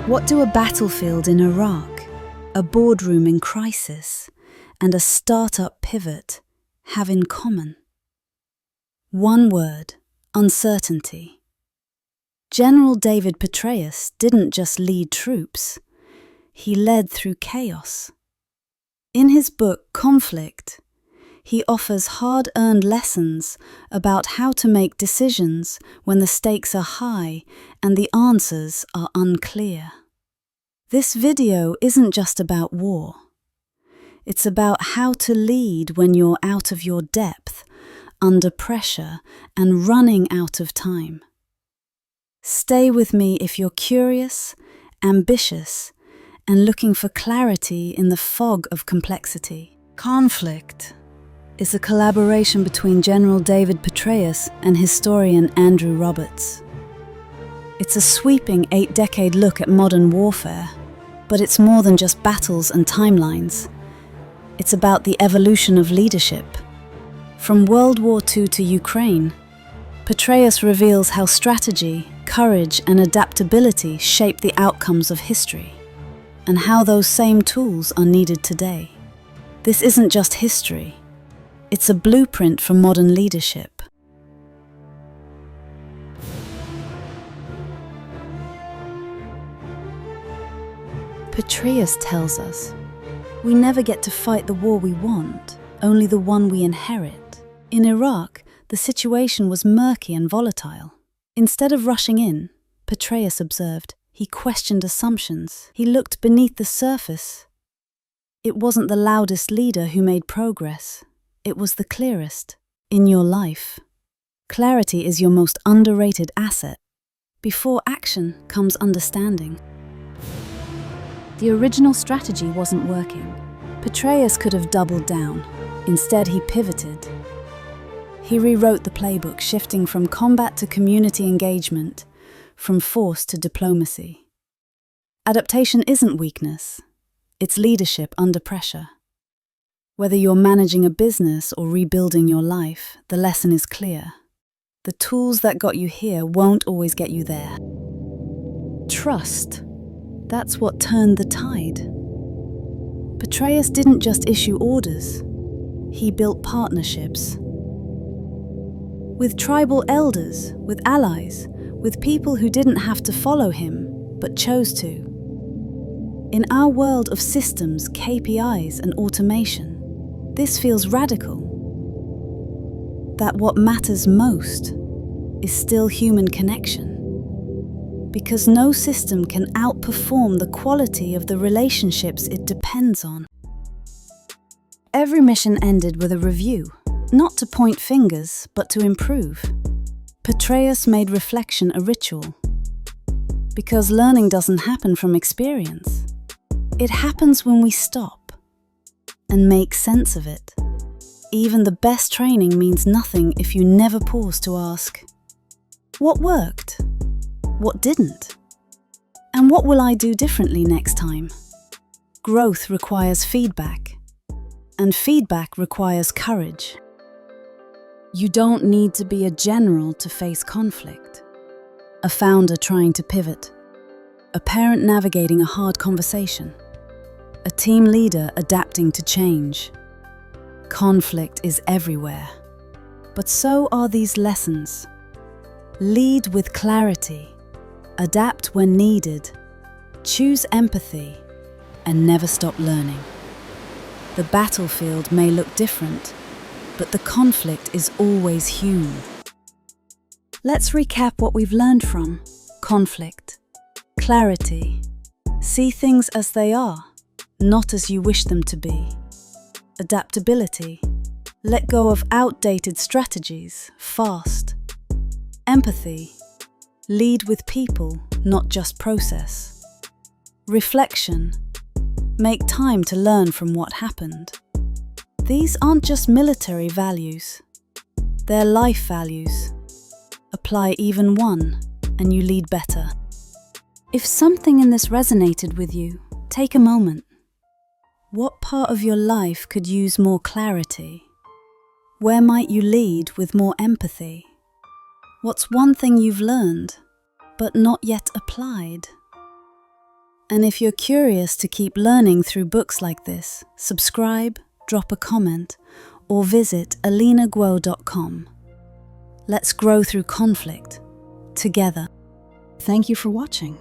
What do a battlefield in Iraq, a boardroom in crisis, and a startup pivot have in common? One word: uncertainty. General David Petraeus didn't just lead troops, he led through chaos. In his book Conflict, he offers hard-earned lessons about how to make decisions when the stakes are high and the answers are unclear. This video isn't just about war. It's about how to lead when you're out of your depth, under pressure, and running out of time. Stay with me if you're curious, ambitious, and looking for clarity in the fog of complexity. Conflict is a collaboration between General David Petraeus and historian Andrew Roberts. It's a sweeping 8-decade look at modern warfare, but it's more than just battles and timelines. It's about the evolution of leadership. From World War II to Ukraine, Petraeus reveals how strategy, courage, and adaptability shape the outcomes of history, and how those same tools are needed today. This isn't just history. It's a blueprint for modern leadership. Petraeus tells us, we never get to fight the war we want, only the one we inherit. In Iraq, the situation was murky and volatile. Instead of rushing in, Petraeus observed, he questioned assumptions. He looked beneath the surface. It wasn't the loudest leader who made progress. It was the clearest. In your life, clarity is your most underrated asset. Before action comes understanding. The original strategy wasn't working. Petraeus could have doubled down. Instead, he pivoted. He rewrote the playbook, shifting from combat to community engagement, from force to diplomacy. Adaptation isn't weakness. It's leadership under pressure. Whether you're managing a business or rebuilding your life, the lesson is clear. The tools that got you here won't always get you there. Trust. That's what turned the tide. Petraeus didn't just issue orders. He built partnerships. With tribal elders, with allies, with people who didn't have to follow him, but chose to. In our world of systems, KPIs, and automation, this feels radical. That what matters most is still human connection. Because no system can outperform the quality of the relationships it depends on. Every mission ended with a review, not to point fingers, but to improve. Petraeus made reflection a ritual. Because learning doesn't happen from experience. It happens when we stop and make sense of it. Even the best training means nothing if you never pause to ask, what worked? What didn't? And what will I do differently next time? Growth requires feedback, and feedback requires courage. You don't need to be a general to face conflict. A founder trying to pivot, a parent navigating a hard conversation, a team leader adapting to change. Conflict is everywhere, but so are these lessons. Lead with clarity, adapt when needed, choose empathy, and never stop learning. The battlefield may look different, but the conflict is always human. Let's recap what we've learned from conflict. Clarity. See things as they are, not as you wish them to be. Adaptability. Let go of outdated strategies, fast. Empathy. Lead with people, not just process. Reflection. Make time to learn from what happened. These aren't just military values. They're life values. Apply even one, and you lead better. If something in this resonated with you, take a moment. What part of your life could use more clarity? Where might you lead with more empathy? What's one thing you've learned, but not yet applied? And if you're curious to keep learning through books like this, subscribe, drop a comment, or visit alinaguo.com. Let's grow through conflict, together. Thank you for watching.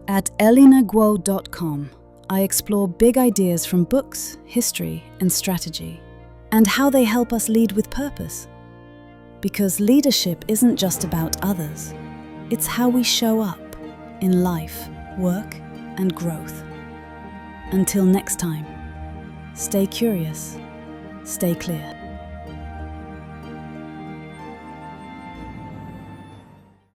At alinaguo.com, I explore big ideas from books, history, and strategy, and how they help us lead with purpose. Because leadership isn't just about others, it's how we show up in life, work, and growth. Until next time, stay curious, stay clear.